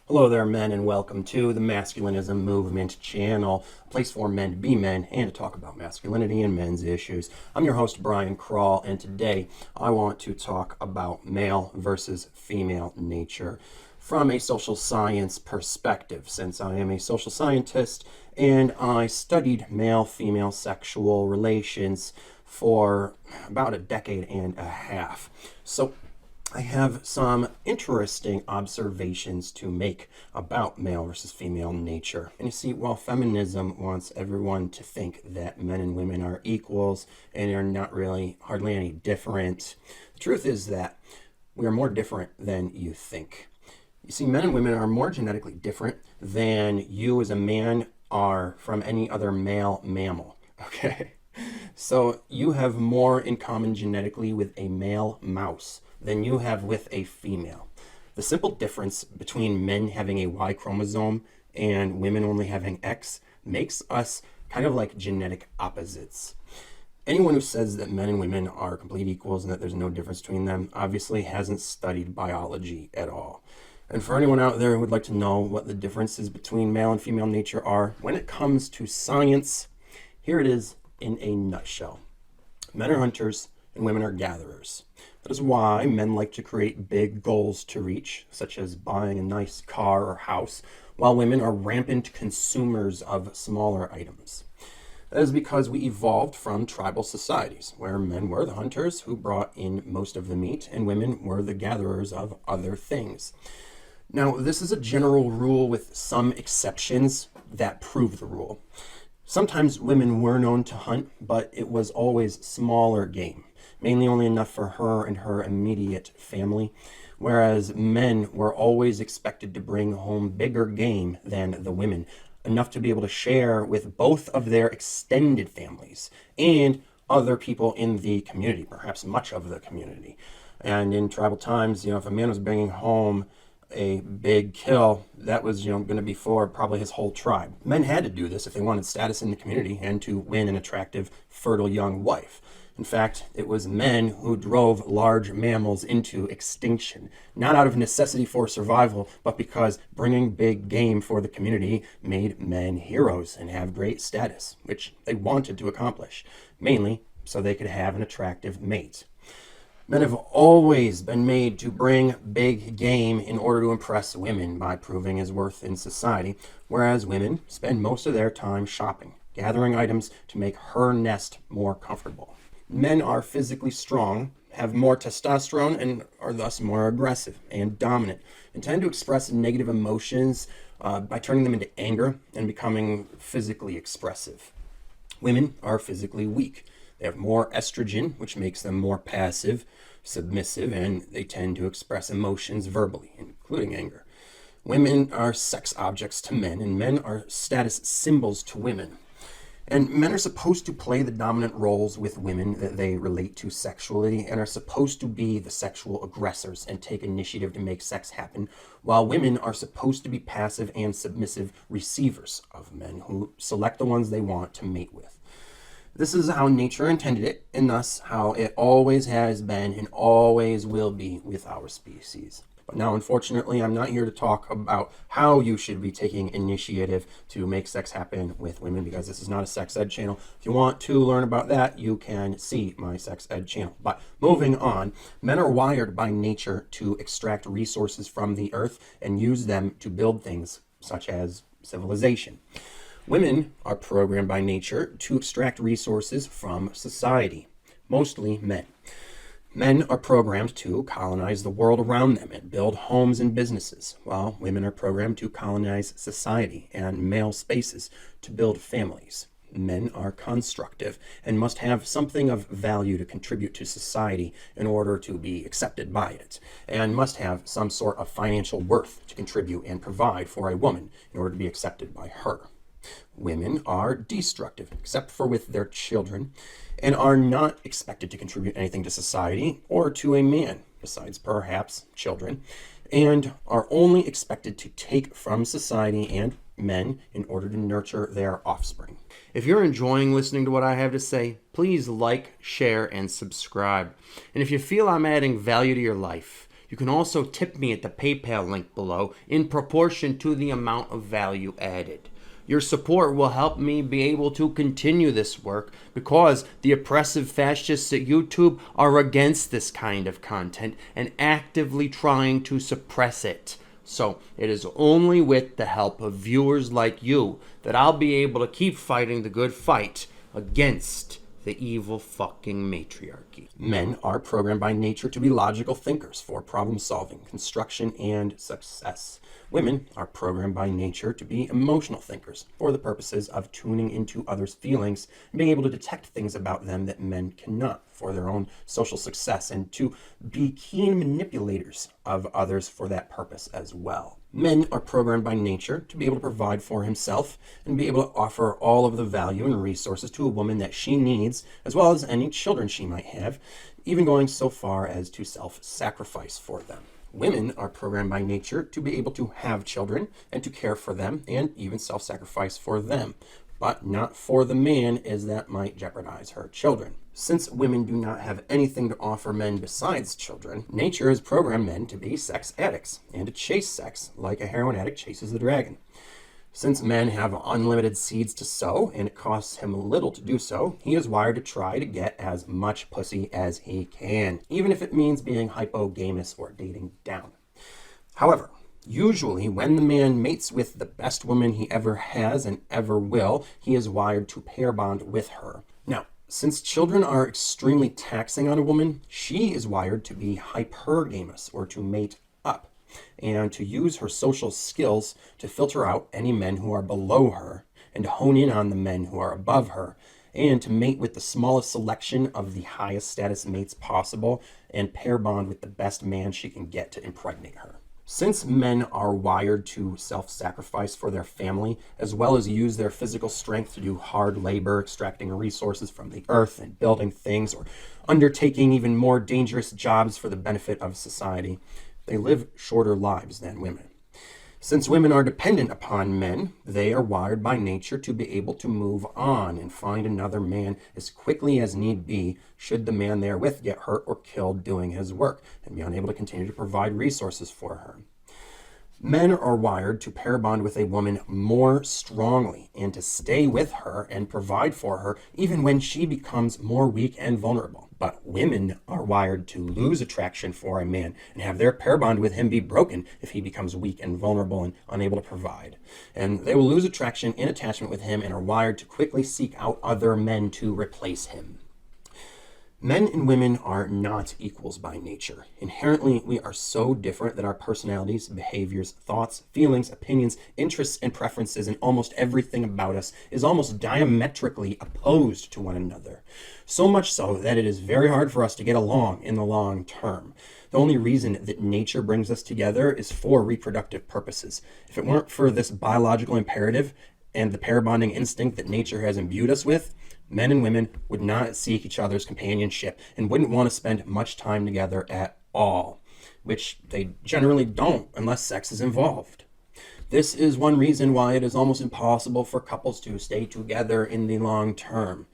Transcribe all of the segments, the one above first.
Hello there, men, and welcome to the Masculinism Movement channel, a place for men to be men and to talk about masculinity and men's issues. I'm your host, Brian Krall, and today I want to talk about male versus female nature from a social science perspective, since I am a social scientist and I studied male-female sexual relations for about a decade and a half. So I have some interesting observations to make about male versus female nature. And you see, while feminism wants everyone to think that men and women are equals and are not really hardly any different, the truth is that we are more different than you think. You see, men and women are more genetically different than you as a man are from any other male mammal, okay? So you have more in common genetically with a male mouse than you have with a female. The simple difference between men having a Y chromosome and women only having X makes us kind of like genetic opposites. Anyone who says that men and women are complete equals and that there's no difference between them obviously hasn't studied biology at all. And for anyone out there who would like to know what the differences between male and female nature are when it comes to science, here it is in a nutshell. Men are hunters and women are gatherers. That is why men like to create big goals to reach, such as buying a nice car or house, while women are rampant consumers of smaller items. That is because we evolved from tribal societies, where men were the hunters who brought in most of the meat, and women were the gatherers of other things. Now, this is a general rule with some exceptions that prove the rule. Sometimes women were known to hunt, but it was always smaller game, mainly only enough for her and her immediate family, whereas men were always expected to bring home bigger game than the women, enough to be able to share with both of their extended families and other people in the community, perhaps much of the community. And in tribal times, if a man was bringing home a big kill, that was going to be for probably his whole tribe. Men had to do this if they wanted status in the community and to win an attractive, fertile young wife. In fact, it was men who drove large mammals into extinction, not out of necessity for survival, but because bringing big game for the community made men heroes and have great status, which they wanted to accomplish, mainly so they could have an attractive mate. Men have always been made to bring big game in order to impress women by proving his worth in society, whereas women spend most of their time shopping, gathering items to make her nest more comfortable. Men are physically strong, have more testosterone, and are thus more aggressive and dominant, and tend to express negative emotions by turning them into anger and becoming physically expressive. Women are physically weak. They have more estrogen, which makes them more passive, submissive, and they tend to express emotions verbally, including anger. Women are sex objects to men, and men are status symbols to women. And men are supposed to play the dominant roles with women that they relate to sexually and are supposed to be the sexual aggressors and take initiative to make sex happen, while women are supposed to be passive and submissive receivers of men who select the ones they want to mate with. This is how nature intended it, and thus how it always has been and always will be with our species. But now, unfortunately, I'm not here to talk about how you should be taking initiative to make sex happen with women, because this is not a sex ed channel. If you want to learn about that, you can see my sex ed channel. But moving on, men are wired by nature to extract resources from the earth and use them to build things such as civilization. Women are programmed by nature to extract resources from society, mostly men. Men are programmed to colonize the world around them and build homes and businesses, while women are programmed to colonize society and male spaces to build families. Men are constructive and must have something of value to contribute to society in order to be accepted by it, and must have some sort of financial worth to contribute and provide for a woman in order to be accepted by her. Women are destructive, except for with their children, and are not expected to contribute anything to society or to a man, besides perhaps children, and are only expected to take from society and men in order to nurture their offspring. If you're enjoying listening to what I have to say, please like, share, and subscribe. And if you feel I'm adding value to your life, You can also tip me at the PayPal link below in proportion to the amount of value added. Your support will help me be able to continue this work because the oppressive fascists at YouTube are against this kind of content and actively trying to suppress it. So it is only with the help of viewers like you that I'll be able to keep fighting the good fight against the evil fucking matriarchy. Men are programmed by nature to be logical thinkers for problem solving, construction, and success. Women are programmed by nature to be emotional thinkers for the purposes of tuning into others' feelings and being able to detect things about them that men cannot for their own social success, and to be keen manipulators of others for that purpose as well. Men are programmed by nature to be able to provide for himself and be able to offer all of the value and resources to a woman that she needs, as well as any children she might have, even going so far as to self-sacrifice for them. Women are programmed by nature to be able to have children and to care for them and even self-sacrifice for them, but not for the man, as that might jeopardize her children. Since women do not have anything to offer men besides children, nature has programmed men to be sex addicts and to chase sex like a heroin addict chases the dragon. Since men have unlimited seeds to sow and it costs him little to do so, he is wired to try to get as much pussy as he can, even if it means being hypogamous or dating down. However, usually when the man mates with the best woman he ever has and ever will, he is wired to pair bond with her. Now, since children are extremely taxing on a woman, she is wired to be hypergamous or to mate up, and to use her social skills to filter out any men who are below her and to hone in on the men who are above her, and to mate with the smallest selection of the highest status mates possible and pair bond with the best man she can get to impregnate her. Since men are wired to self-sacrifice for their family, as well as use their physical strength to do hard labor, extracting resources from the earth and building things, or undertaking even more dangerous jobs for the benefit of society, they live shorter lives than women. Since women are dependent upon men, they are wired by nature to be able to move on and find another man as quickly as need be should the man they're with get hurt or killed doing his work and be unable to continue to provide resources for her. Men are wired to pair bond with a woman more strongly and to stay with her and provide for her even when she becomes more weak and vulnerable. But women are wired to lose attraction for a man and have their pair bond with him be broken if he becomes weak and vulnerable and unable to provide. And they will lose attraction and attachment with him and are wired to quickly seek out other men to replace him. Men and women are not equals by nature. Inherently, we are so different that our personalities, behaviors, thoughts, feelings, opinions, interests, and preferences, and almost everything about us is almost diametrically opposed to one another. So much so that it is very hard for us to get along in the long term. The only reason that nature brings us together is for reproductive purposes. If it weren't for this biological imperative and the pair bonding instinct that nature has imbued us with, men and women would not seek each other's companionship and wouldn't want to spend much time together at all, which they generally don't unless sex is involved. This is one reason why it is almost impossible for couples to stay together in the long term.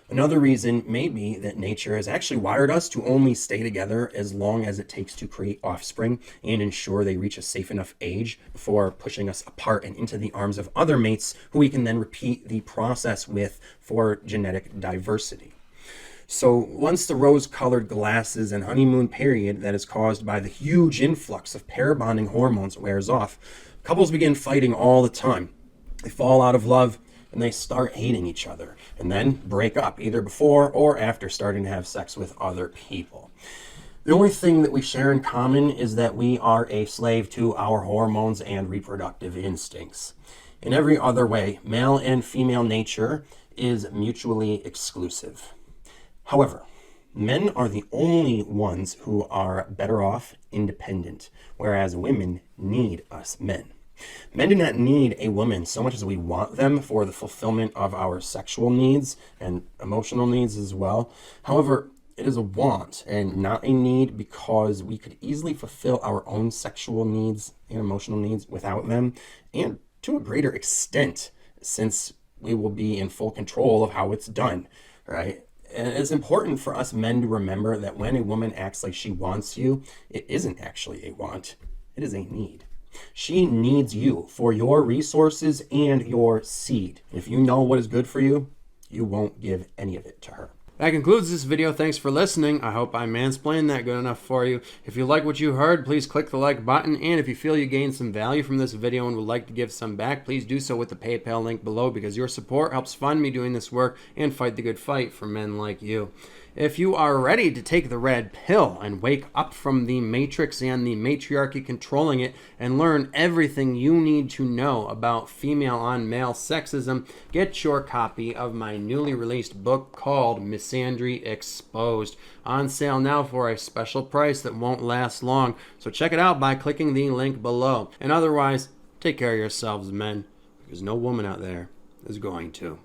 Another reason may be that nature has actually wired us to only stay together as long as it takes to create offspring and ensure they reach a safe enough age before pushing us apart and into the arms of other mates who we can then repeat the process with for genetic diversity. So once the rose-colored glasses and honeymoon period that is caused by the huge influx of pair bonding hormones wears off, couples begin fighting all the time. They fall out of love and they start hating each other and then break up either before or after starting to have sex with other people. The only thing that we share in common is that we are a slave to our hormones and reproductive instincts. In every other way, male and female nature is mutually exclusive. However, men are the only ones who are better off independent, whereas women need us men. Men do not need a woman so much as we want them for the fulfillment of our sexual needs and emotional needs as well. However, it is a want and not a need because we could easily fulfill our own sexual needs and emotional needs without them, and to a greater extent since we will be in full control of how it's done, right? And it's important for us men to remember that when a woman acts like she wants you, it isn't actually a want, it is a need. She needs you for your resources and your seed. If you know what is good for you, you won't give any of it to her. That concludes this video. Thanks for listening. I hope I mansplained that good enough for you. If you like what you heard, please click the like button. And if you feel you gained some value from this video and would like to give some back, please do so with the PayPal link below, because your support helps fund me doing this work and fight the good fight for men like you. If you are ready to take the red pill and wake up from the matrix and the matriarchy controlling it and learn everything you need to know about female on male sexism, get your copy of my newly released book called Misandry Exposed. On sale now for a special price that won't last long. So check it out by clicking the link below. And otherwise, take care of yourselves, men, because no woman out there is going to.